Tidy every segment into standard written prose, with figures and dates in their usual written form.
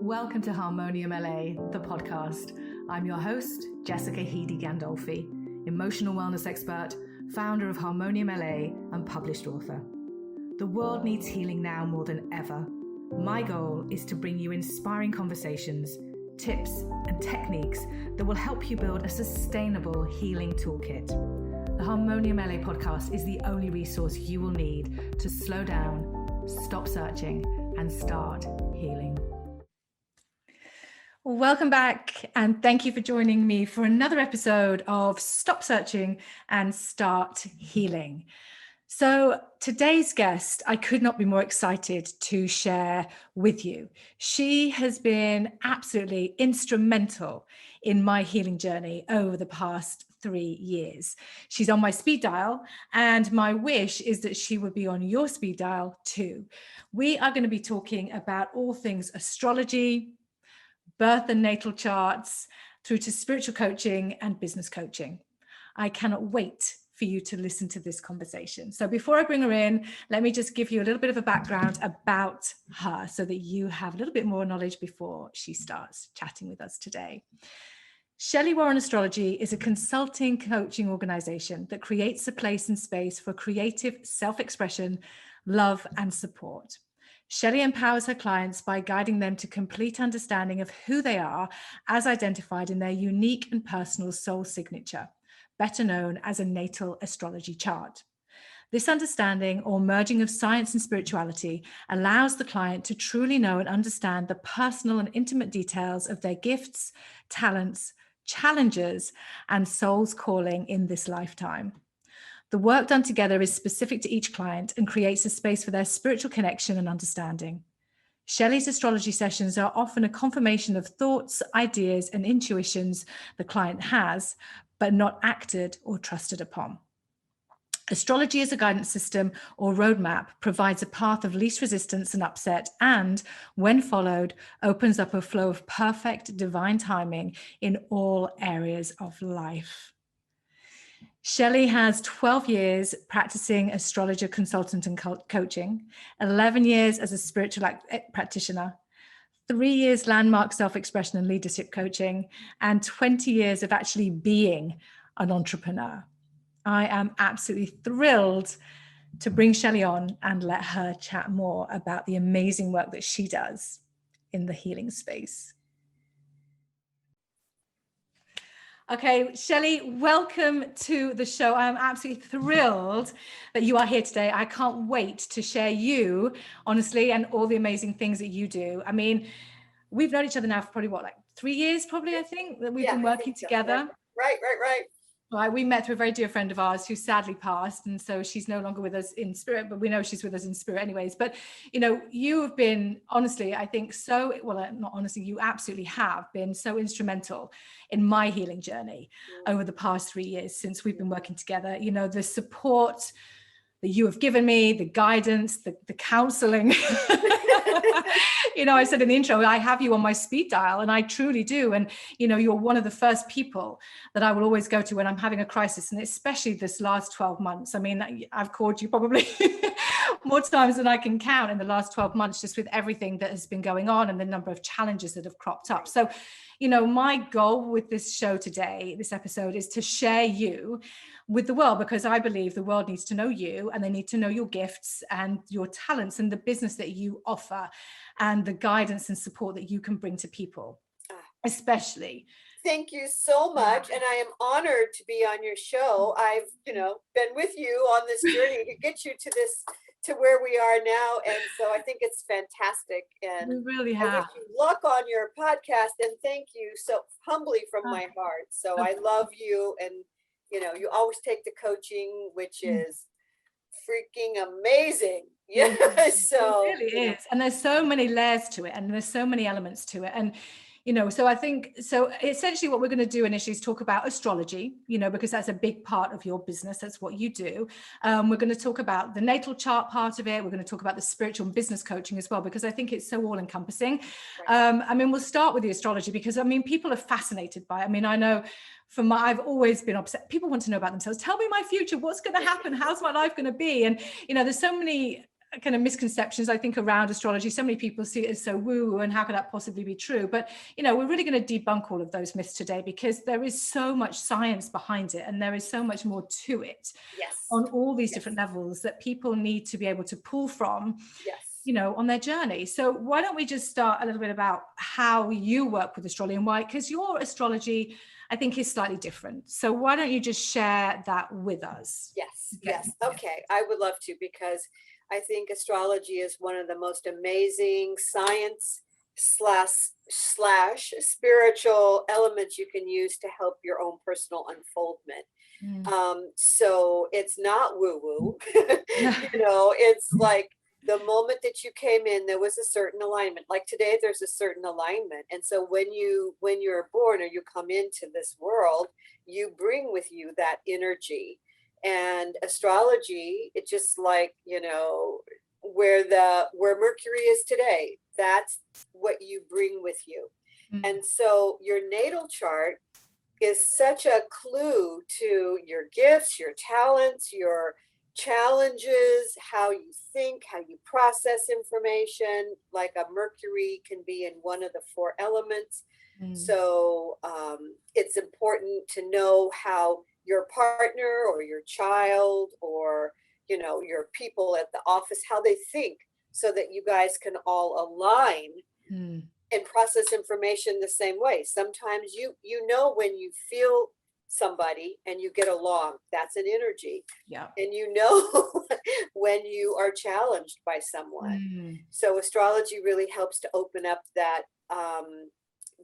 Welcome to Harmonium LA, the podcast. I'm your host, Jessica Heedy Gandolfi, emotional wellness expert, founder of Harmonium LA, and published author. The world needs healing now more than ever. My goal is to bring you inspiring conversations, tips, and techniques that will help you build a sustainable healing toolkit. The Harmonium LA podcast is the only resource you will need to slow down, stop searching, and start healing. Welcome back, and thank you for joining me for another episode of Stop Searching and Start Healing. So today's guest, I could not be more excited to share with you. She has been absolutely instrumental in my healing journey over the past 3 years. She's on my speed dial, and my wish is that she would be on your speed dial too. We are going to be talking about all things astrology, birth and natal charts, through to spiritual coaching and business coaching. I cannot wait for you to listen to this conversation. So before I bring her in, let me just give you a little bit of a background about her so that you have a little bit more knowledge before she starts chatting with us today. Shelley Warren Astrology is a consulting coaching organization that creates a place and space for creative self-expression, love, and support. Shelley empowers her clients by guiding them to complete understanding of who they are as identified in their unique and personal soul signature, better known as a natal astrology chart. This understanding, or merging of science and spirituality, allows the client to truly know and understand the personal and intimate details of their gifts, talents, challenges, and soul's calling in this lifetime. The work done together is specific to each client and creates a space for their spiritual connection and understanding. Shelley's astrology sessions are often a confirmation of thoughts, ideas, and intuitions the client has, but not acted or trusted upon. Astrology as a guidance system or roadmap provides a path of least resistance and upset, and, when followed, opens up a flow of perfect divine timing in all areas of life. Shelley has 12 years practicing astrologer consultant and coaching, 11 years as a spiritual practitioner, 3 years landmark self-expression and leadership coaching, and 20 years of actually being an entrepreneur. I am absolutely thrilled to bring Shelley on and let her chat more about the amazing work that she does in the healing space. Okay, Shelley, welcome to the show. I am absolutely thrilled that you are here today. I can't wait to share you, honestly, and all the amazing things that you do. I mean, we've known each other now for probably, 3 years, probably, I think, that we've been working together. Right. Right, we met through a very dear friend of ours who sadly passed, and so she's no longer with us in spirit, but we know she's with us in spirit anyways. But you have been, honestly, I think not honestly, you absolutely have been so instrumental in my healing journey over the past 3 years since we've been working together. The support that you have given me, the guidance, the counseling. I said in the intro, I have you on my speed dial, and I truly do. And, you're one of the first people that I will always go to when I'm having a crisis. And especially this last 12 months. I mean, I've called you probably more times than I can count in the last 12 months, just with everything that has been going on and the number of challenges that have cropped up. So, my goal with this show today, this episode, is to share you with the world, because I believe the world needs to know you, and they need to know your gifts and your talents and the business that you offer and the guidance and support that you can bring to people, especially. Thank you so much. And I am honored to be on your show. I've, been with you on this journey to get you to where we are now. And so I think it's fantastic. And we really have. I wish you luck on your podcast, and thank you so humbly from my heart. So I love you, and you always take the coaching, which is freaking amazing. Yeah. So it really is. And there's so many layers to it, and there's so many elements to it. And so I think, essentially what we're going to do initially is talk about astrology, because that's a big part of your business. That's what you do. We're going to talk about the natal chart part of it. We're going to talk about the spiritual and business coaching as well, because I think it's so all encompassing. Right. We'll start with the astrology, because people are fascinated by it. I know I've always been obsessed. People want to know about themselves. Tell me my future. What's going to happen? How's my life going to be? And, there's so many kind of misconceptions, I think, around astrology. So many people see it as so woo, and how could that possibly be true? But, you know, we're really going to debunk all of those myths today, because there is so much science behind it, and there is so much more to it on all these different levels that people need to be able to pull from, you know, on their journey. So why don't we just start a little bit about how you work with astrology and why, because your astrology, I think, is slightly different. So why don't you just share that with us? Yes. Okay. I would love to, because I think astrology is one of the most amazing science slash spiritual elements you can use to help your own personal unfoldment. So it's not woo woo, you know, it's like the moment that you came in, there was a certain alignment. Like today, there's a certain alignment. And so when you're born or you come into this world, you bring with you that energy. And astrology, it's just like, you know, where Mercury is today, that's what you bring with you. And so your natal chart is such a clue to your gifts, your talents, your challenges, how you think, how you process information. Like a Mercury can be in one of the 4 elements. So it's important to know how your partner or your child or, you know, your people at the office, how they think, so that you guys can all align and process information the same way. Sometimes you know when you feel somebody and you get along, that's an energy. And you know when you are challenged by someone. So astrology really helps to open up that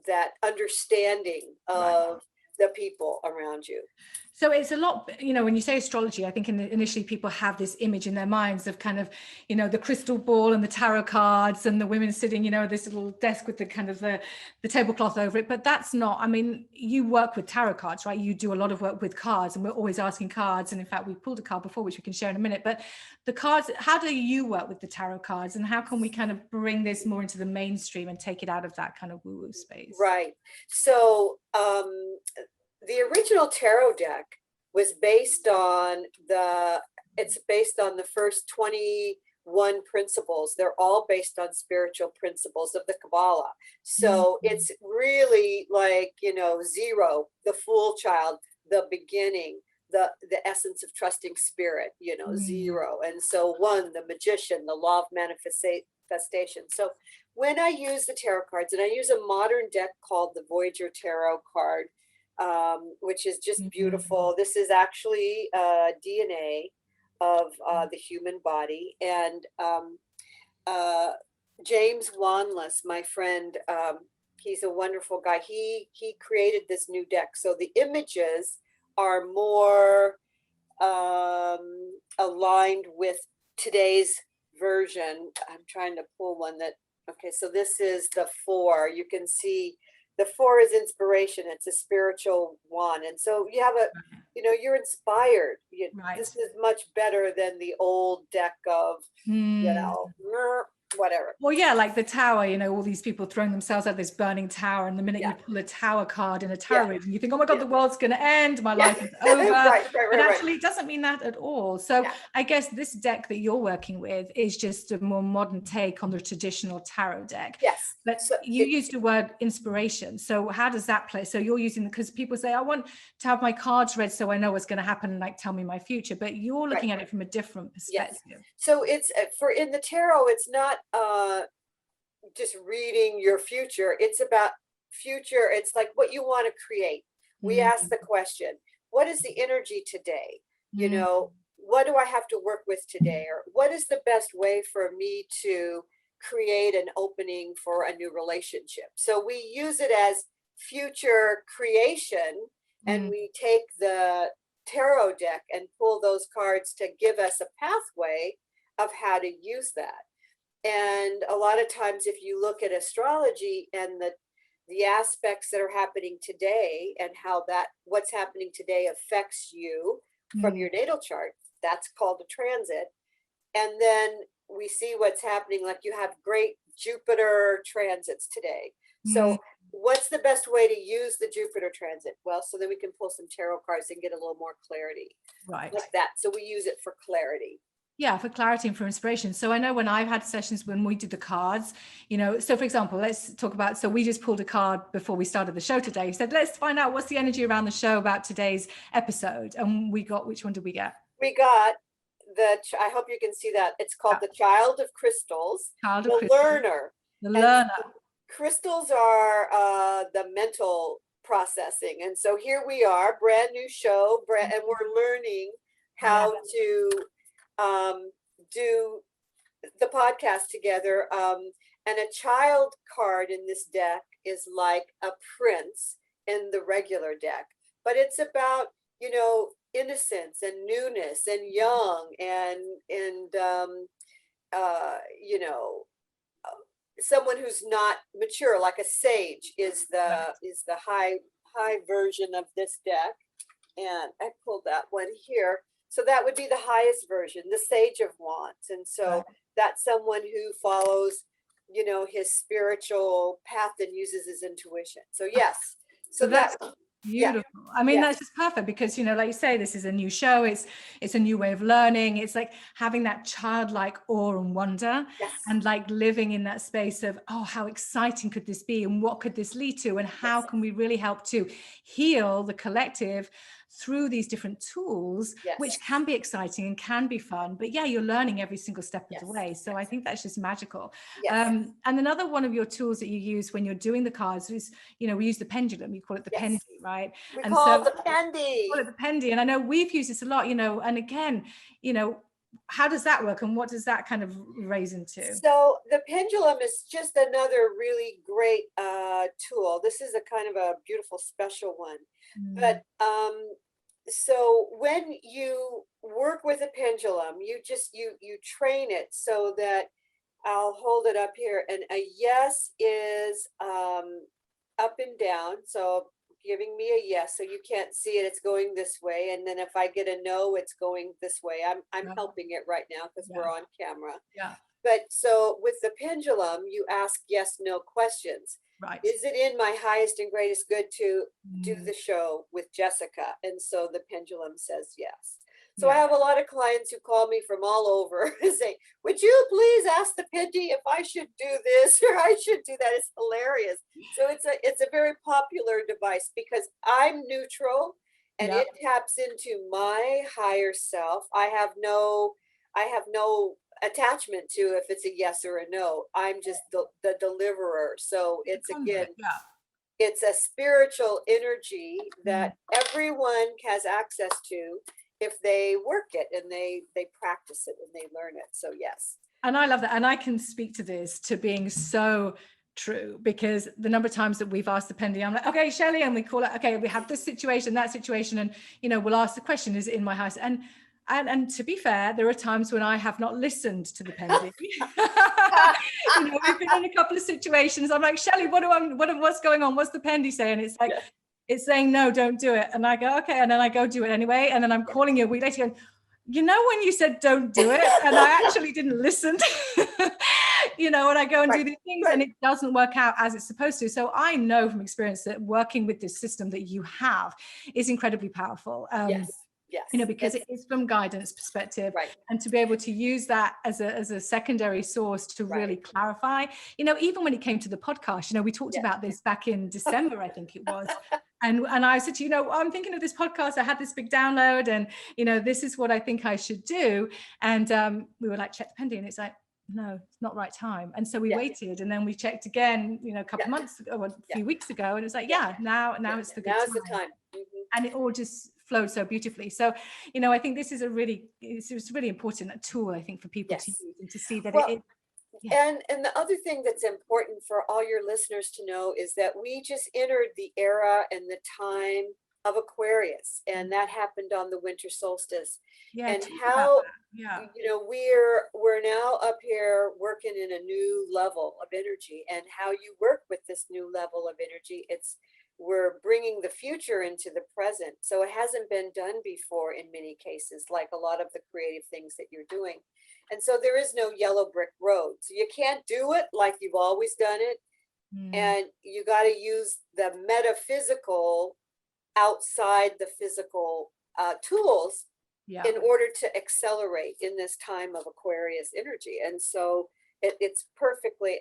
that understanding of the people around you. So it's a lot, you know, when you say astrology, I think initially people have this image in their minds of kind of, you know, the crystal ball and the tarot cards and the women sitting, you know, at this little desk with the kind of the tablecloth over it. But that's not, I mean, you work with tarot cards, right? You do a lot of work with cards, and we're always asking cards. And in fact, we pulled a card before, which we can share in a minute. But the cards, how do you work with the tarot cards, and how can we kind of bring this more into the mainstream and take it out of that kind of woo-woo space? Right. So the original tarot deck was based on the first 21 principles. They're all based on spiritual principles of the Kabbalah. So it's really like, you know, 0, the fool child, the beginning, the essence of trusting spirit, you know, 0. And so 1, the magician, the law of manifestation. So when I use the tarot cards, and I use a modern deck called the Voyager Tarot card, which is just beautiful. This is actually DNA of the human body. And James Wanless, my friend, he's a wonderful guy. He created this new deck. So the images are more aligned with today's version. I'm trying to pull one that, okay, so this is the 4. You can see the 4 is inspiration. It's a spiritual one. And so you have you know, you're inspired. This is much better than the old deck of, you know, whatever. Well, yeah, like the tower, you know, all these people throwing themselves at this burning tower. And the minute you pull a tower card in a tarot reading, you think, oh my God, the world's going to end. My life is over. But actually, it doesn't mean that at all. So I guess this deck that you're working with is just a more modern take on the traditional tarot deck. But you used the word inspiration. So how does that play? So you're using, because people say, I want to have my cards read so I know what's going to happen and like tell me my future. But you're looking at it from a different perspective. So it's in the tarot, it's not just reading your future. It's about future. It's like what you want to create. We ask the question, what is the energy today? You know, what do I have to work with today? Or what is the best way for me to create an opening for a new relationship? So we use it as future creation, and we take the tarot deck and pull those cards to give us a pathway of how to use that. And a lot of times, if you look at astrology and the aspects that are happening today, and how what's happening today affects you from your natal chart, that's called a transit. And then we see what's happening, like you have great Jupiter transits today. So what's the best way to use the Jupiter transit? Well, so then we can pull some tarot cards and get a little more clarity. Like that. So we use it for clarity. Yeah, for clarity and for inspiration. So I know when I've had sessions when we did the cards, so for example, let's talk about, so we just pulled a card before we started the show today. We said, let's find out what's the energy around the show about today's episode. And we got, which one did we get? We got I hope you can see that. It's called the Child of Crystals, Child of the Crystal. learner. The learner. Crystals are the mental processing. And so here we are, brand new show, and we're learning how to do the podcast together. And a child card in this deck is like a prince in the regular deck, but it's about, innocence and newness and young and someone who's not mature, like a sage is the high version of this deck. And I pulled that one here. So that would be the highest version, the Sage of Wands. And so that's someone who follows, his spiritual path and uses his intuition. So yes. So that's beautiful. I mean, that's just perfect because, like you say, this is a new show. It's a new way of learning. It's like having that childlike awe and wonder and like living in that space of, oh, how exciting could this be? And what could this lead to? And how can we really help to heal the collective through these different tools, which can be exciting and can be fun, but you're learning every single step of the way. So I think that's just magical. And another one of your tools that you use when you're doing the cards is, we use the pendulum. You call it the pendy, right? We call it the pendy. Call it the pendy. And I know we've used this a lot, and again, how does that work and what does that kind of raise into? So the pendulum is just another really great tool. This is a kind of a beautiful special one. But so when you work with a pendulum, you train it so that, I'll hold it up here, and a yes is up and down. So giving me a yes, so you can't see it, it's going this way. And then if I get a no, it's going this way. I'm helping it right now because we're on camera. But so with the pendulum, you ask yes, no questions. Is it in my highest and greatest good to do the show with Jessica? And so the pendulum says yes. So I have a lot of clients who call me from all over and say, would you please ask the pendy if I should do this or I should do that? It's hilarious. So it's a very popular device because I'm neutral and it taps into my higher self. I have no attachment to if it's a yes or a no. I'm just the deliverer. So it's it's a spiritual energy that everyone has access to if they work it and they practice it and they learn it. So yes. And I love that. And I can speak to this to being so true because the number of times that we've asked the pendy, I'm like, okay, Shelley, and we call it, okay, we have this situation, that situation. And, we'll ask the question, is it in my house? And to be fair, there are times when I have not listened to the pendy. We've been in a couple of situations. I'm like, Shelley, what's going on? What's the pendy saying? It's like, it's saying, no, don't do it. And I go, okay. And then I go do it anyway. And then I'm calling you a week later going, when you said don't do it, and I actually didn't listen, and I go and do these things and it doesn't work out as it's supposed to. So I know from experience that working with this system that you have is incredibly powerful. Because it is from guidance perspective, and to be able to use that as a secondary source to really clarify, even when it came to the podcast, we talked about this back in December, I think it was. And I said to you, I'm thinking of this podcast. I had this big download and, this is what I think I should do. And we were like, check the pendy. And it's like, no, it's not right time. And so we waited and then we checked again, a couple of months ago, or a few weeks ago. And it's like, now it's the good now's time. the time. And it all just flowed so beautifully. So, I think this is it's a really important tool, I think, for people to use and to see that it. And the other thing that's important for all your listeners to know is that we just entered the era and the time of Aquarius, and that happened on the winter solstice. And how we're now up here working in a new level of energy, and how you work with this new level of energy, we're bringing the future into the present. So it hasn't been done before in many cases, like a lot of the creative things that you're doing. And so there is no yellow brick road. So you can't do it like you've always done it. And you got to use the metaphysical outside the physical tools Yeah. in order to accelerate in this time of Aquarius energy. And so it's perfectly,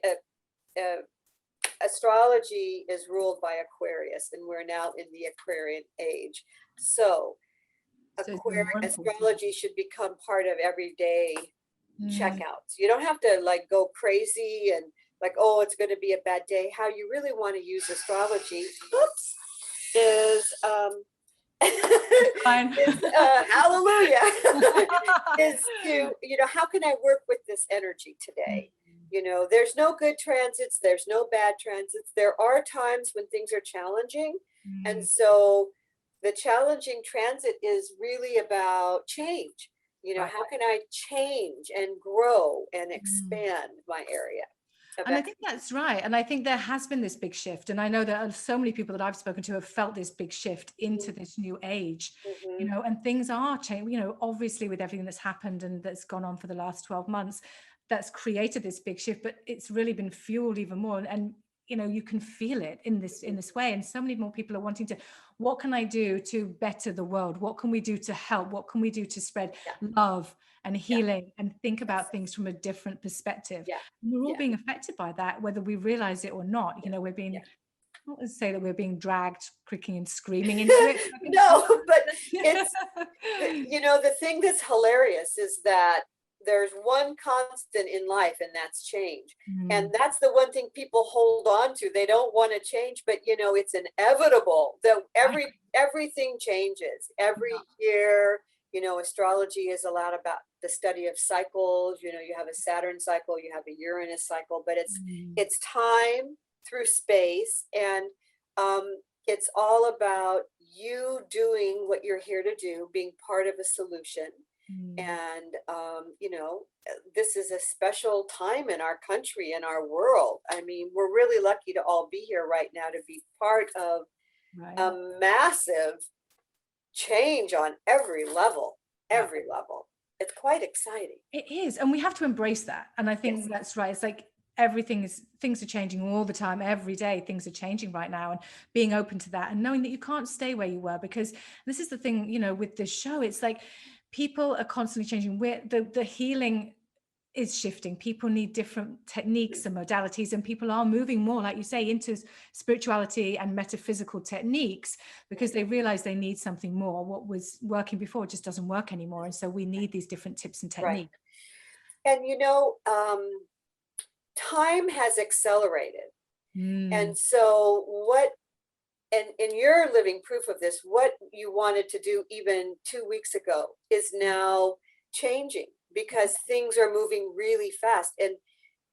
astrology is ruled by Aquarius, and we're now in the Aquarian age. So So it's even more important. astrology should become part of everyday Mm. checkouts. You don't have to like go crazy and like, oh, it's going to be a bad day. How you really want to use astrology, oops, is Fine. hallelujah, is to, how can I work with this energy today? There's no good transits, there's no bad transits. There are times when things are challenging. And so the challenging transit is really about change. Right. How can I change and grow and expand my area? And I think that's right. And I think there has been this big shift. And I know there are so many people that I've spoken to have felt this big shift into this new age, and things are changing, obviously with everything that's happened and that's gone on for the last 12 months, that's created this big shift, but it's really been fueled even more. And you can feel it in this way. And so many more people are wanting to, what can I do to better the world? What can we do to help? What can we do to spread love and healing and think about things from a different perspective? And we're all being affected by that, whether we realize it or not. We're being, I don't want to say that we're being dragged, kicking and screaming into it. No, but it's, the thing that's hilarious is that there's one constant in life, and that's change. And that's the one thing people hold on to. They don't want to change, but it's inevitable that everything changes every year. Astrology is a lot about the study of cycles. You have a Saturn cycle, you have a Uranus cycle, but it's time through space. And it's all about you doing what you're here to do, being part of a solution. And, this is a special time in our country, in our world. I mean, we're really lucky to all be here right now to be part of a massive change on every level. It's quite exciting. It is. And we have to embrace that. And I think that's right. It's like things are changing all the time. Every day things are changing right now, and being open to that and knowing that you can't stay where you were, because this is the thing, with this show, it's like people are constantly changing. The healing is shifting. People need different techniques and modalities, and people are moving more, like you say, into spirituality and metaphysical techniques because they realize they need something more. What was working before just doesn't work anymore. And so we need these different tips and techniques. And time has accelerated. And so and you're living proof of this, what you wanted to do even 2 weeks ago is now changing, because things are moving really fast. And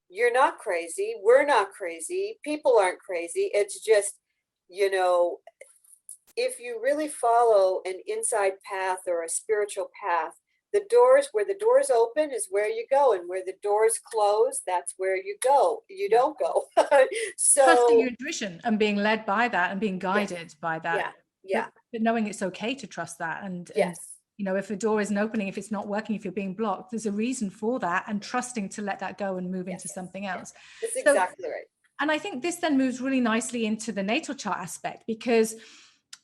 you're not crazy, we're not crazy, people aren't crazy. It's just, if you really follow an inside path or a spiritual path, where the doors open is where you go, and where the doors close, that's where you go. You don't go. So trusting your intuition and being led by that and being guided by that. But knowing it's okay to trust that. And if a door isn't opening, if it's not working, if you're being blocked, there's a reason for that, and trusting to let that go and move into something else. That's exactly right. And I think this then moves really nicely into the natal chart aspect, because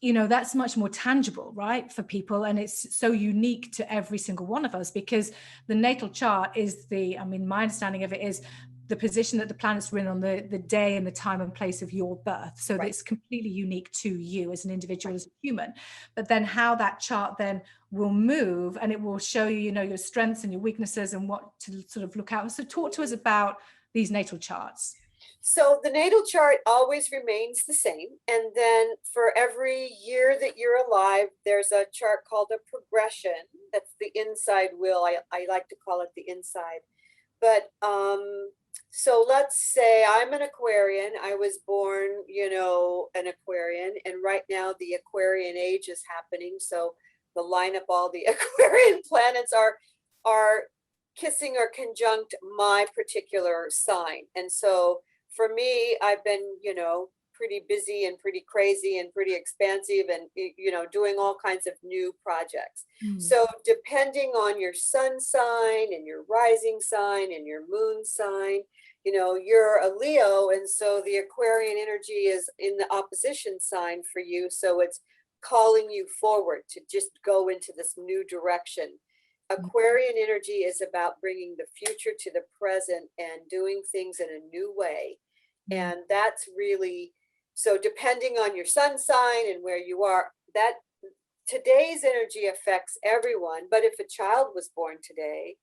that's much more tangible, right, for people. And it's so unique to every single one of us, because the natal chart is my understanding of it is the position that the planets were in on the day and the time and place of your birth. So it's completely unique to you as an individual, as a human. But then how that chart then will move, and it will show you, your strengths and your weaknesses and what to sort of look out. So talk to us about these natal charts. So the natal chart always remains the same. And then for every year that you're alive, there's a chart called a progression. That's the inside wheel. I like to call it the inside. But so let's say I'm an Aquarian. I was born, an Aquarian. And right now the Aquarian age is happening. So the lineup, all the Aquarian planets are kissing or conjunct my particular sign. And so for me, I've been, pretty busy and pretty crazy and pretty expansive and, doing all kinds of new projects. So depending on your sun sign and your rising sign and your moon sign, you're a Leo. And so the Aquarian energy is in the opposition sign for you. So it's calling you forward to just go into this new direction. Aquarian energy is about bringing the future to the present and doing things in a new way. And that's really, so depending on your sun sign and where you are, that today's energy affects everyone. But if a child was born today,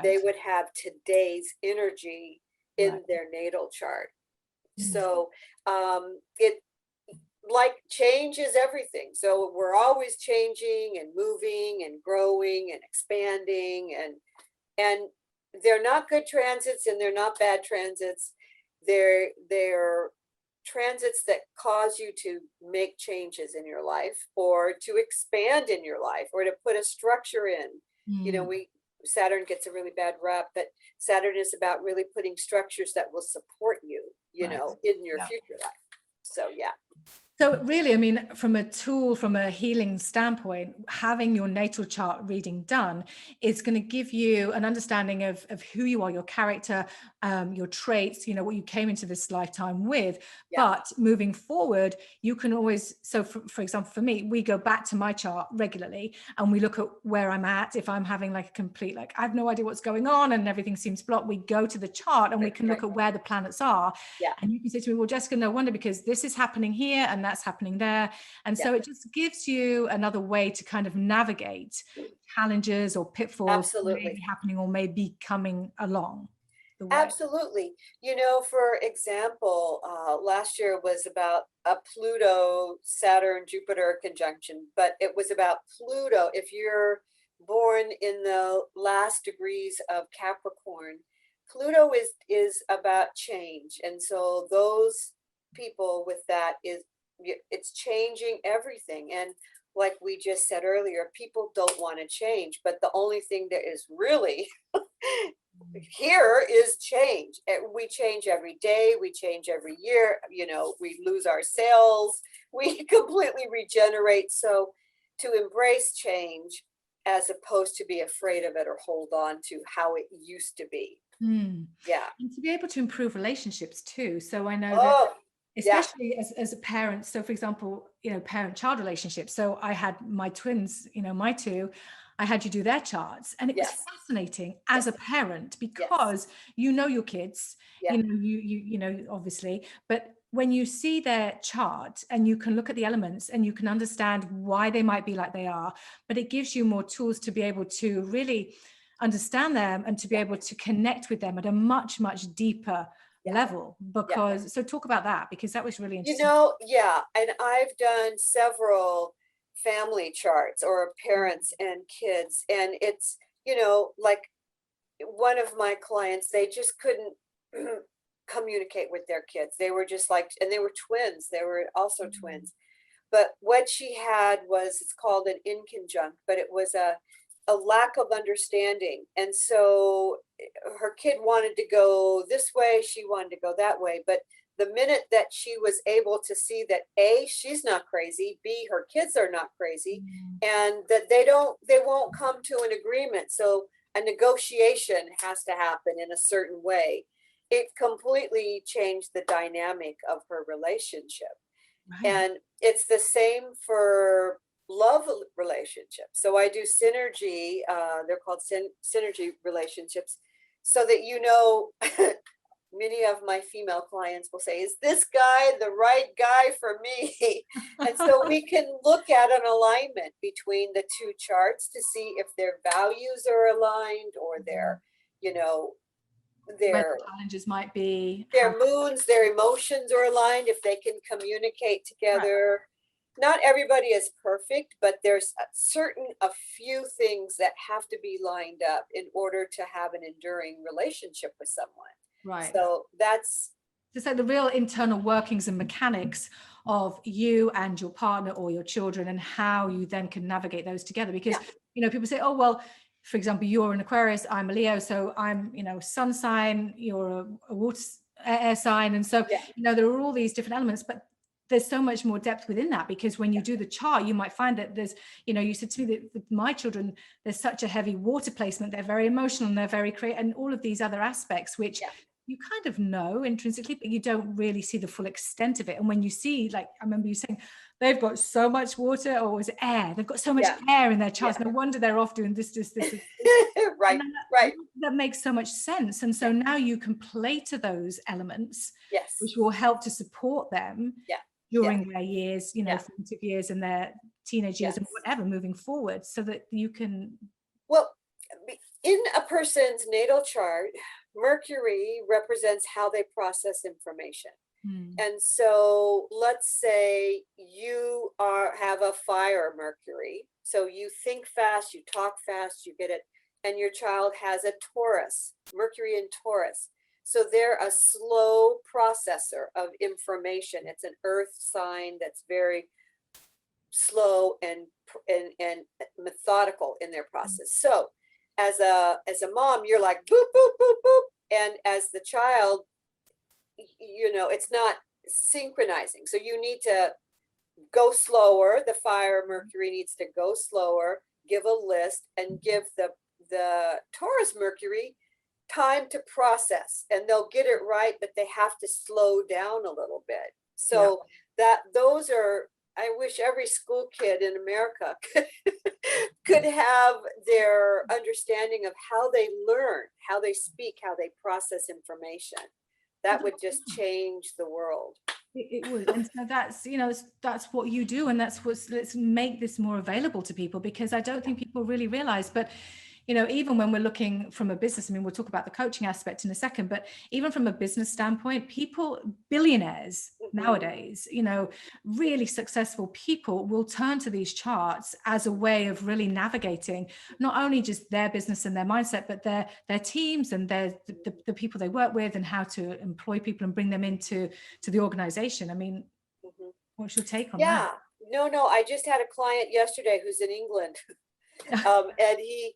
they would have today's energy in their natal chart. So it, like, change is everything. So we're always changing and moving and growing and expanding, and they're not good transits and they're not bad transits. They're transits that cause you to make changes in your life, or to expand in your life, or to put a structure in. You know, Saturn gets a really bad rap, but Saturn is about really putting structures that will support you, you know, in your future life. So, yeah. So really, I mean, from a tool, from a healing standpoint, having your natal chart reading done is going to give you an understanding of who you are, your character, your traits, you know, what you came into this lifetime with. But moving forward, you can always, so for example, for me, we go back to my chart regularly and we look at where I'm at. If I'm having like a complete, like, I have no idea what's going on and everything seems blocked, we go to the chart and we can look at where the planets are. And you can say to me, well, Jessica, no wonder, because this is happening here and that's happening there. And so it just gives you another way to kind of navigate challenges or pitfalls that may be happening or may be coming along the way. Absolutely. You know, for example, last year was about a Pluto, Saturn, Jupiter conjunction, but it was about Pluto. If you're born in the last degrees of Capricorn, Pluto is about change. And so those people with that, it's changing everything. And like we just said earlier, people don't want to change, but the only thing that is really here is change. We change every day, we change every year, you know, we lose our cells, we completely regenerate. So to embrace change as opposed to be afraid of it or hold on to how it used to be. Yeah. And to be able to improve relationships too. So I know that especially as a parent, so for example, you know, parent-child relationships. So I had my twins, you know, my two, I had you do their charts, and it was fascinating as a parent, because you know your kids, you know, you know, obviously, but when you see their chart and you can look at the elements and you can understand why they might be like they are, but it gives you more tools to be able to really understand them and to be able to connect with them at a much, much deeper level. Because so talk about that, because that was really interesting. You know, and I've done several family charts, or parents and kids, and it's, you know, like one of my clients, they just couldn't communicate with their kids. They were just like, and they were twins, they were also twins, but what she had was, it's called an inconjunct, but it was a lack of understanding. And so her kid wanted to go this way, she wanted to go that way, but the minute that she was able to see that A, she's not crazy, B, her kids are not crazy, and that they won't come to an agreement, so a negotiation has to happen in a certain way, it completely changed the dynamic of her relationship. And it's the same for love relationships. So I do synergy, they're called synergy relationships, so that, you know, many of my female clients will say, is this guy the right guy for me? And so we can look at an alignment between the two charts to see if their values are aligned, or their, you know, their challenges might be, their moods, their emotions are aligned, if they can communicate together. Not everybody is perfect, but there's a few things that have to be lined up in order to have an enduring relationship with someone. So that's just like the real internal workings and mechanics of you and your partner or your children, and how you then can navigate those together. Because, you know, people say, oh, well, for example, you're an Aquarius, I'm a Leo, so I'm, you know, sun sign, you're a water air sign. And so, you know, there are all these different elements, but there's so much more depth within that, because when you do the chart, you might find that there's, you know, you said to me that with my children, there's such a heavy water placement, they're very emotional and they're very creative, and all of these other aspects, which you kind of know intrinsically, but you don't really see the full extent of it. And when you see, like, I remember you saying, they've got so much water, or was it air? They've got so much air in their charts. No wonder they're off doing this. Right, right. That makes so much sense. And so now you can play to those elements, Yes, which will help to support them during their years, formative years and their teenage years and whatever moving forward, so that you can. Well, in a person's natal chart, Mercury represents how they process information. And so let's say you have a fire Mercury. So you think fast, you talk fast, you get it. And your child has a Taurus, Mercury in Taurus. So they're a slow processor of information. It's an earth sign that's very slow and methodical in their process. So as a mom, you're like boop, boop, boop, boop. And as the child, it's not synchronizing. So you need to go slower. The fire Mercury needs to go slower, give a list, and give the Taurus Mercury time to process. And they'll get it right, but they have to slow down a little bit. So those are, I wish every school kid in America could have their understanding of how they learn, how they speak, how they process information. That would just change the world. It would. And so that's what you do. And let's make this more available to people, because I don't think people really realize, but even when we're looking from a business, I mean, we'll talk about the coaching aspect in a second, but even from a business standpoint, billionaires nowadays, really successful people will turn to these charts as a way of really navigating not only just their business and their mindset, but their teams and the people they work with, and how to employ people and bring them into the organization. I mean, what's your take on that? No, I just had a client yesterday who's in England, and he,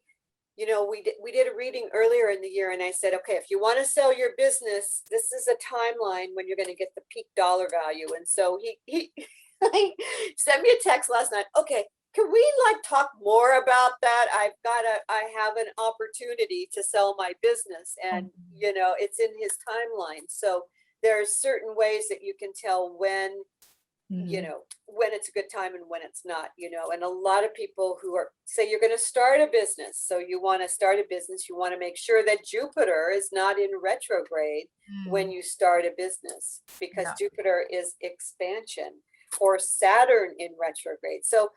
we did a reading earlier in the year, and I said, okay, if you want to sell your business, this is a timeline when you're going to get the peak dollar value. And so he sent me a text last night. Okay, can we talk more about that? I have an opportunity to sell my business, and it's in his timeline. So there's certain ways that you can tell when when it's a good time and when it's not, and a lot of people who say you're going to start a business. So you want to start a business, you want to make sure that Jupiter is not in retrograde when you start a business, because Jupiter is expansion, or Saturn in retrograde. So,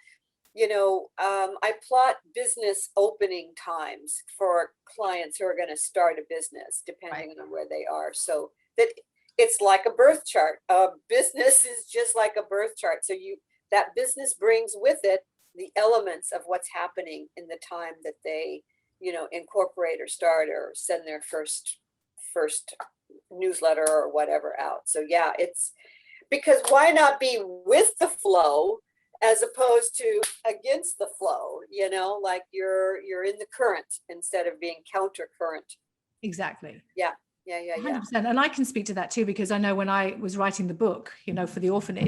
I plot business opening times for clients who are going to start a business, depending on where they are. So that it's like a birth chart. Business is just like a birth chart. So that business brings with it the elements of what's happening in the time that they, incorporate or start or send their first newsletter or whatever out. So it's because why not be with the flow as opposed to against the flow? Like you're in the current instead of being counter current. Exactly. Yeah. 100%. And I can speak to that too, because I know when I was writing the book, for the orphanage,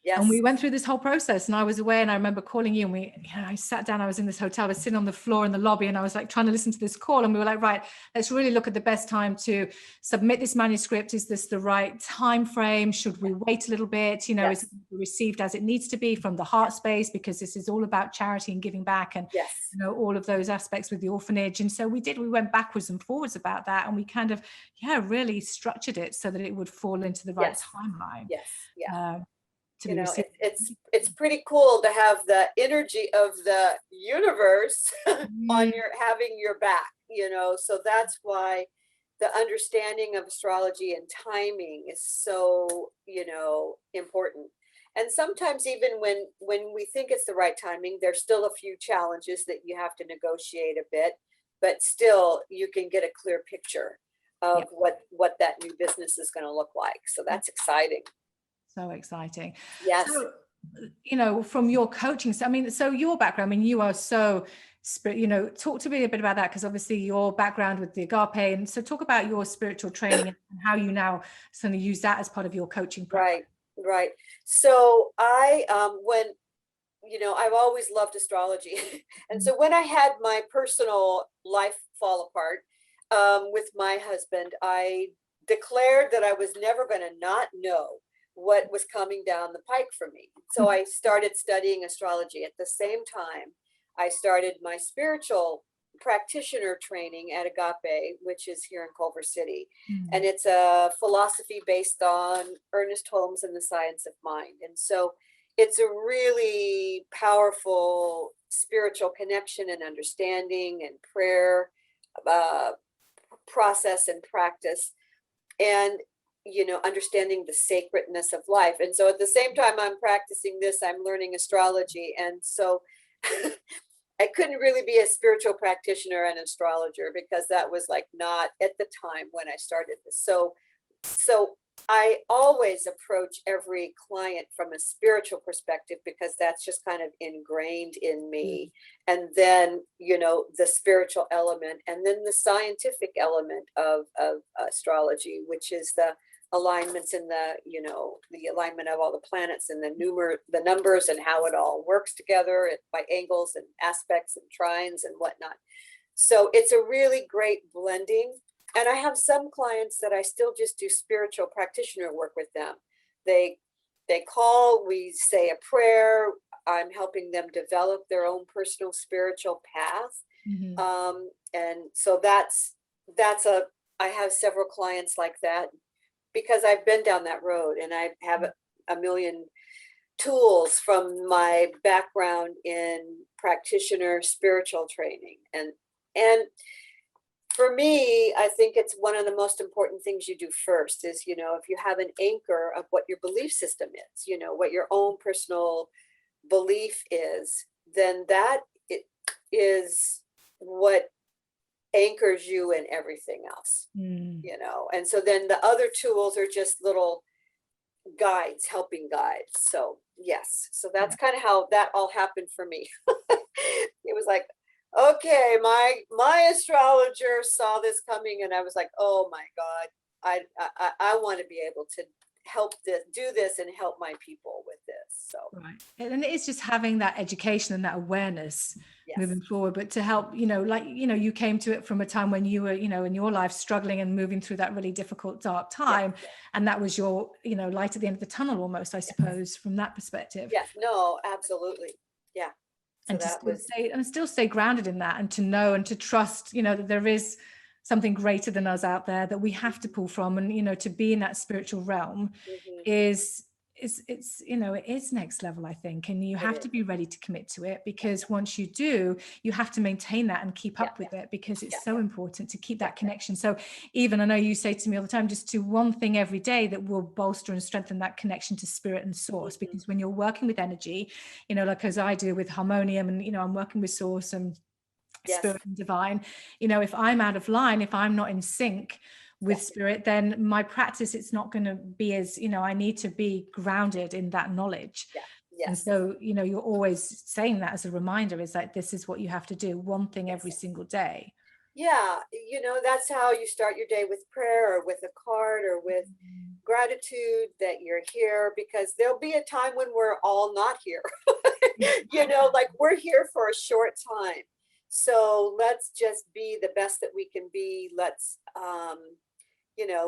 Yes. And we went through this whole process, and I was away, and I remember calling you, and I sat down, I was in this hotel, I was sitting on the floor in the lobby, and I was trying to listen to this call, and we were like, right, let's really look at the best time to submit this manuscript. Is this the right time frame? Should we wait a little bit? Is it received as it needs to be from the heart space? Because this is all about charity and giving back, and all of those aspects with the orphanage. And so we went backwards and forwards about that, and we kind of really structured it so that it would fall into the right timeline. It's pretty cool to have the energy of the universe on having your back, so that's why the understanding of astrology and timing is so, important. And sometimes even when we think it's the right timing, there's still a few challenges that you have to negotiate a bit, but still you can get a clear picture of what that new business is going to look like. So that's exciting. So exciting. Yes. So, from your coaching, so your background, you are so talk to me a bit about that, because obviously your background with the agape, and so talk about your spiritual training and how you now sort of use that as part of your coaching practice. Right. So I, I've always loved astrology. And so when I had my personal life fall apart with my husband, I declared that I was never going to not know what was coming down the pike for me. So I started studying astrology. At the same time, I started my spiritual practitioner training at Agape, which is here in Culver City. And it's a philosophy based on Ernest Holmes and the science of mind. And so it's a really powerful spiritual connection and understanding and prayer process and practice, and understanding the sacredness of life. And so at the same time I'm practicing this, I'm learning astrology. And so I couldn't really be a spiritual practitioner and astrologer, because that was like not at the time when I started this. So I always approach every client from a spiritual perspective, because that's just kind of ingrained in me. And then, the spiritual element, and then the scientific element of astrology, which is the alignments and the alignment of all the planets and the numbers and how it all works together by angles and aspects and trines and whatnot. So it's a really great blending. And I have some clients that I still just do spiritual practitioner work with them. They call, we say a prayer. I'm helping them develop their own personal spiritual path. And so I have several clients like that, because I've been down that road, and I have a million tools from my background in practitioner spiritual training. And for me, I think it's one of the most important things you do first is, if you have an anchor of what your belief system is, what your own personal belief is, then that is what anchors you in everything else, and so then the other tools are just little guides, helping guides. So yes, so that's kind of how that all happened for me. It was like, okay, my astrologer saw this coming, and I was like, oh my God, I want to be able to do this and help my people with this. So right, and it is just having that education and that awareness moving forward, but to help, you came to it from a time when you were, in your life struggling and moving through that really difficult, dark time, and that was your, light at the end of the tunnel almost, I suppose, from that perspective. Yes, no, absolutely, yeah. So and still stay grounded in that, and to know and to trust, that there is something greater than us out there that we have to pull from, and to be in that spiritual realm is it is next level, I think, and you have to be ready to commit to it, because once you do, you have to maintain that and keep up with it, because it's so important to keep that connection. So even, I know you say to me all the time, just do one thing every day that will bolster and strengthen that connection to spirit and source, because when you're working with energy, like as I do with harmonium, and I'm working with source and spirit and divine, if I'm out of line, if I'm not in sync with spirit, then my practice, it's not going to be as, I need to be grounded in that knowledge. And so, you're always saying that as a reminder, is like, this is what you have to do, one thing every single day. Yeah, that's how you start your day, with prayer or with a card or with gratitude that you're here, because there'll be a time when we're all not here. Like we're here for a short time. So let's just be the best that we can be. Let's,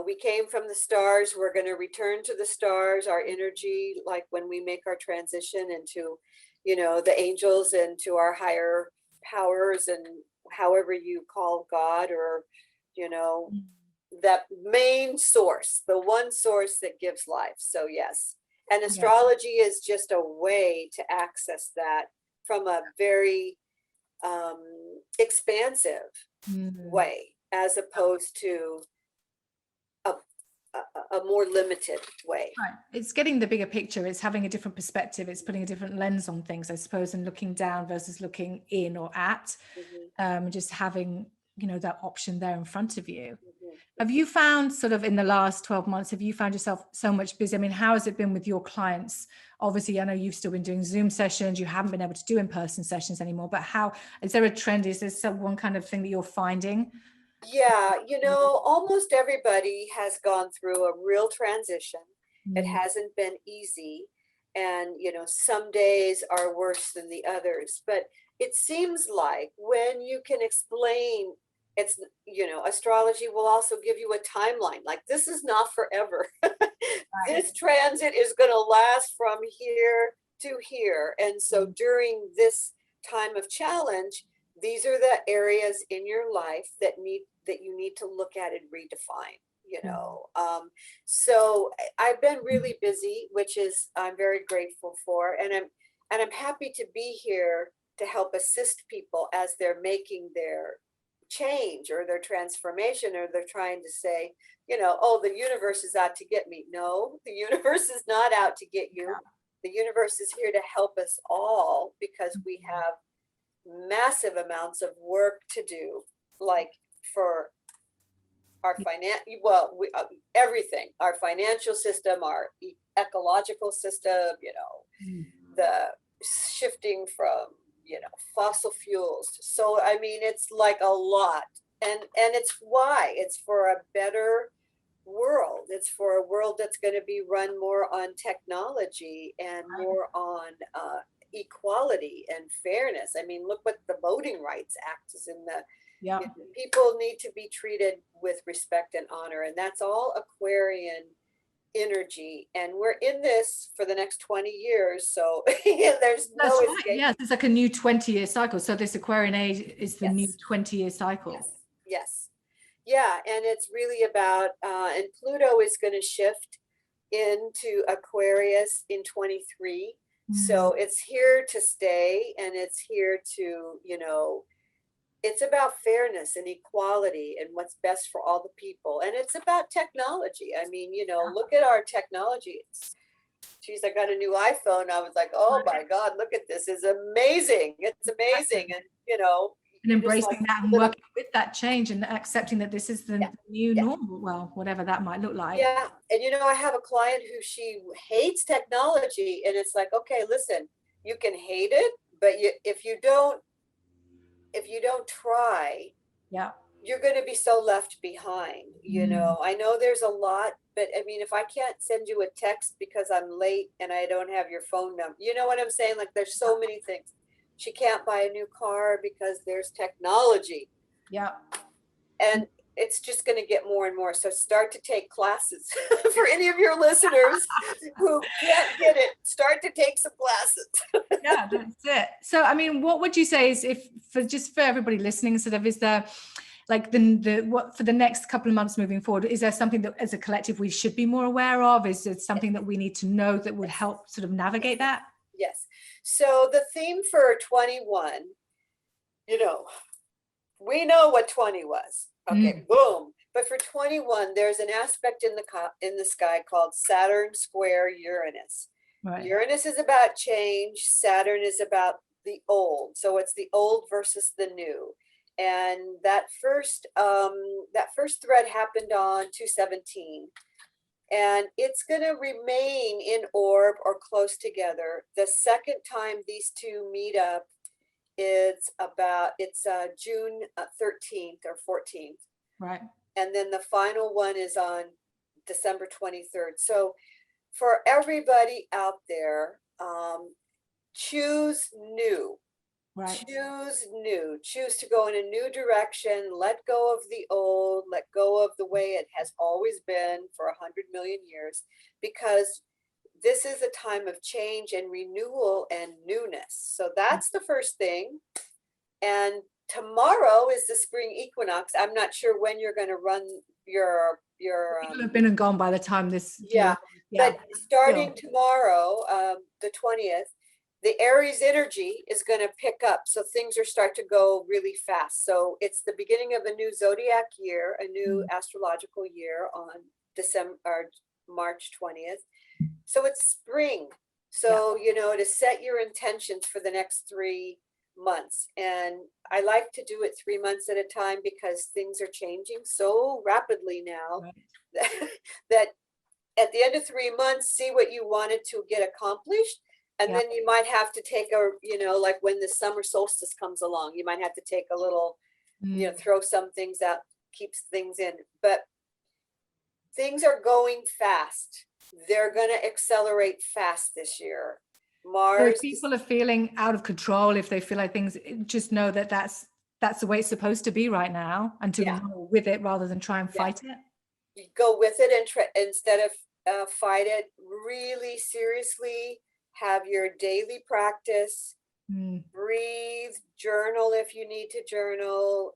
we came from the stars. We're going to return to the stars, our energy, like when we make our transition into, the angels and to our higher powers, and however you call God, or, that main source, the one source that gives life. So yes. And astrology is just a way to access that from a very expansive way, as opposed to a more limited way. Right. It's getting the bigger picture. It's having a different perspective. It's putting a different lens on things, I suppose, and looking down versus looking in or at, just having, that option there in front of you. Have you found, sort of in the last 12 months, have you found yourself so much busy? I mean, how has it been with your clients? Obviously, I know you've still been doing Zoom sessions. You haven't been able to do in-person sessions anymore, but how, is there a trend? Is there some one kind of thing that you're finding? Yeah, almost everybody has gone through a real transition. It hasn't been easy. And, some days are worse than the others. But it seems like when you can explain it's, astrology will also give you a timeline. Like, this is not forever. This transit is going to last from here to here. And so during this time of challenge, these are the areas in your life that you need to look at and redefine. So I've been really busy, which is I'm very grateful for, and I'm happy to be here to help assist people as they're making their change or their transformation, or they're trying to say, oh, the universe is out to get me. No, the universe is not out to get you. The universe is here to help us all, because we have massive amounts of work to do, like for our everything, our financial system, our ecological system, the shifting from, fossil fuels. So, I mean, it's like a lot. And it's for a better world. It's for a world that's going to be run more on technology and more on equality and fairness. I mean, look what the Voting Rights Act is in the, people need to be treated with respect and honor. And that's all Aquarian energy. And we're in this for the next 20 years. So there's no escape. Yes, it's like a new 20-year cycle. So this Aquarian age is the new 20-year cycle. Yes. Yeah. And it's really about, and Pluto is going to shift into Aquarius in 23. So it's here to stay, and it's here to, it's about fairness and equality and what's best for all the people. And it's about technology. I mean, look at our technology. Geez, I got a new iPhone. I was like, oh my God, look at this. It's amazing. It's amazing. And, and embracing that and working with that change and accepting that this is the new normal, well, whatever that might look like. Yeah. And, I have a client who she hates technology, and it's like, okay, listen, you can hate it, but if you don't try, you're going to be so left behind. I know there's a lot, but I mean, if I can't send you a text because I'm late and I don't have your phone number, you know what I'm saying? Like, there's so many things. She can't buy a new car because there's technology. And it's just going to get more and more. So start to take classes. For any of your listeners who can't get it, start to take some classes. Yeah, that's it. So, I mean, what would you say is, for everybody listening, sort of, is there like what for the next couple of months moving forward, is there something that as a collective we should be more aware of? Is it something that we need to know that would help sort of navigate that? Yes. So the theme for 21, we know what 20 was. Okay, boom. But for 21, there's an aspect in the sky called Saturn square Uranus. Right. Uranus is about change. Saturn is about the old. So it's the old versus the new. And that first thread happened on 2/17. And it's going to remain in orb or close together. The second time these two meet up, it's June 13th or 14th. Right. And then the final one is on December 23rd. So for everybody out there, choose new. Right. Choose new. Choose to go in a new direction. Let go of the old. Let go of the way it has always been for 100 million years, because this is a time of change and renewal and newness. So that's the first thing. And tomorrow is the spring equinox. I'm not sure when you're going to run your People have been and gone by the time this. But starting tomorrow, the 20th, the Aries energy is going to pick up. So things are start to go really fast. So it's the beginning of a new zodiac year, a new astrological year on March 20th. So it's spring. So, to set your intentions for the next 3 months. And I like to do it 3 months at a time, because things are changing so rapidly now that at the end of 3 months, see what you wanted to get accomplished. And then you might have to take like when the summer solstice comes along, you might have to take a little, throw some things out, keeps things in. But things are going fast. They're going to accelerate fast this year. Mars. So if people are feeling out of control, if they feel like things, just know that that's that's the way it's supposed to be right now, and to roll with it rather than try and fight it. You go with it and instead of fight it, really seriously have your daily practice. Breathe, journal if you need to journal,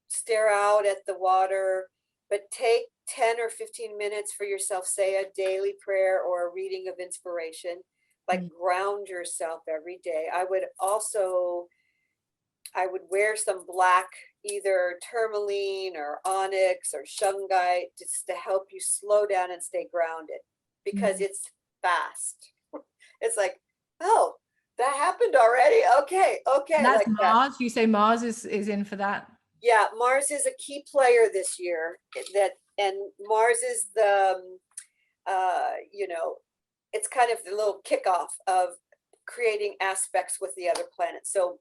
stare out at the water, but take 10 or 15 minutes for yourself, say a daily prayer or a reading of inspiration, like ground yourself every day. I would wear some black, either tourmaline or onyx or shungite, just to help you slow down and stay grounded, because it's fast. It's like, oh, that happened already. Okay. And that's like Mars. that. You say Mars is in for that? Yeah, Mars is a key player this year. And Mars is the, it's kind of the little kickoff of creating aspects with the other planets. So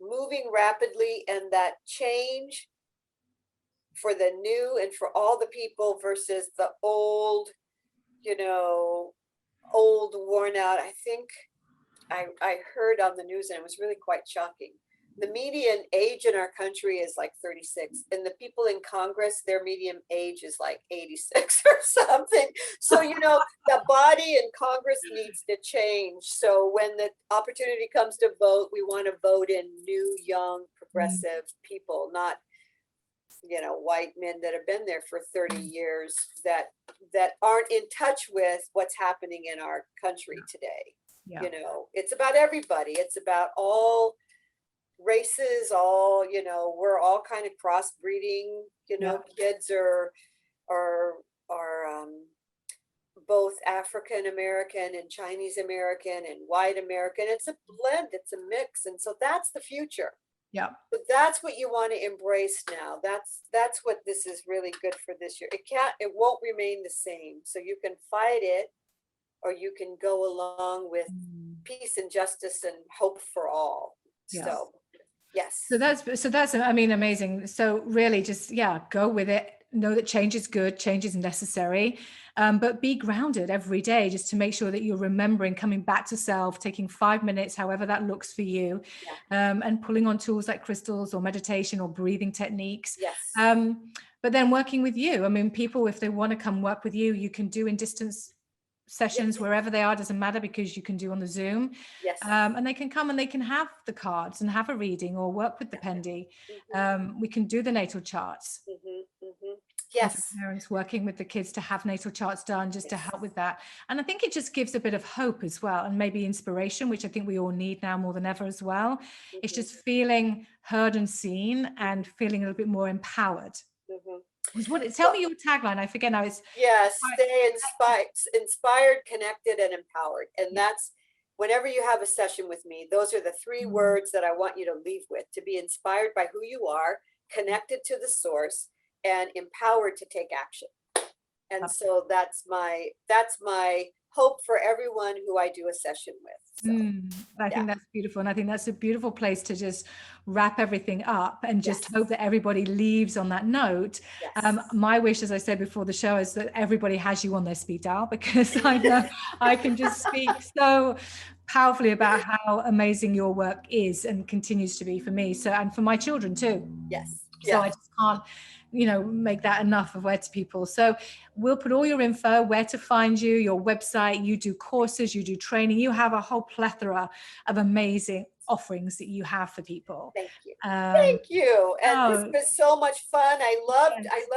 moving rapidly, and that change for the new and for all the people versus the old, old worn out. I think I heard on the news, and it was really quite shocking. The median age in our country is like 36, and the people in Congress, their median age is like 86 or something. So, the body in Congress needs to change. So when the opportunity comes to vote, we want to vote in new, young, progressive people, not, white men that have been there for 30 years that aren't in touch with what's happening in our country today. Yeah. It's about everybody. It's about all races, all, we're all kind of crossbreeding, kids are both African American and Chinese American and white American. It's a blend, it's a mix. And so that's the future. Yeah. But that's what you want to embrace now. That's what this is really good for this year. It won't remain the same. So you can fight it, or you can go along with peace and justice and hope for all. Yeah. So, yes. So that's, amazing. So really just, go with it. Know that change is good, change is necessary, but be grounded every day, just to make sure that you're remembering, coming back to self, taking 5 minutes, however that looks for you, and pulling on tools like crystals or meditation or breathing techniques. Yes. But then working with you. People, if they want to come work with you, you can do in distance sessions wherever they are, doesn't matter, because you can do on the Zoom. Yes. And they can come and they can have the cards and have a reading or work with the Pendy. We can do the natal charts. Yes. Parents working with the kids to have natal charts done, just to help with that. And I think it just gives a bit of hope as well, and maybe inspiration, which I think we all need now more than ever as well. It's just feeling heard and seen, and feeling a little bit more empowered. Tell me your tagline. I forget now. It's stay inspired, connected, and empowered. And that's, whenever you have a session with me, those are the three words that I want you to leave with: to be inspired by who you are, connected to the source, and empowered to take action. And so that's my hope for everyone who I do a session with. So, I think that's beautiful. And I think that's a beautiful place to just wrap everything up, and just hope that everybody leaves on that note. My wish, as I said before the show, is that everybody has you on their speed dial, because I know I can just speak so powerfully about how amazing your work is and continues to be for me. So, and for my children too. So I just can't, make that enough of where to people. So we'll put all your info, where to find you, your website. You do courses, you do training, you have a whole plethora of amazing offerings that you have for people. Thank you. Thank you. And this was so much fun. I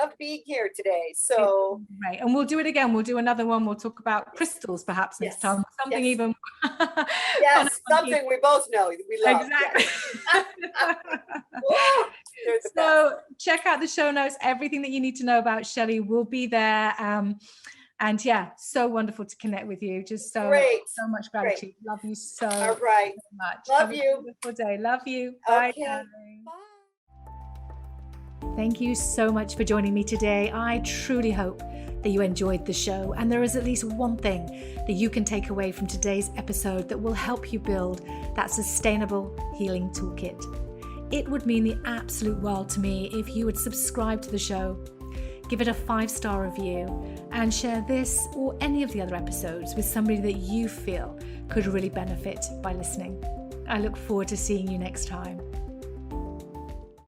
loved being here today. So right. And we'll do it again. We'll do another one. We'll talk about crystals perhaps next time. Something even something we both know we love. Exactly. So check out the show notes. Everything that you need to know about Shelley will be there. And so wonderful to connect with you. Just so much gratitude. Love you so much. Love you. Have a wonderful day. Love you. Bye. Bye. Thank you so much for joining me today. I truly hope that you enjoyed the show, and there is at least one thing that you can take away from today's episode that will help you build that sustainable healing toolkit. It would mean the absolute world to me if you would subscribe to the show, give it a 5-star review, and share this or any of the other episodes with somebody that you feel could really benefit by listening. I look forward to seeing you next time.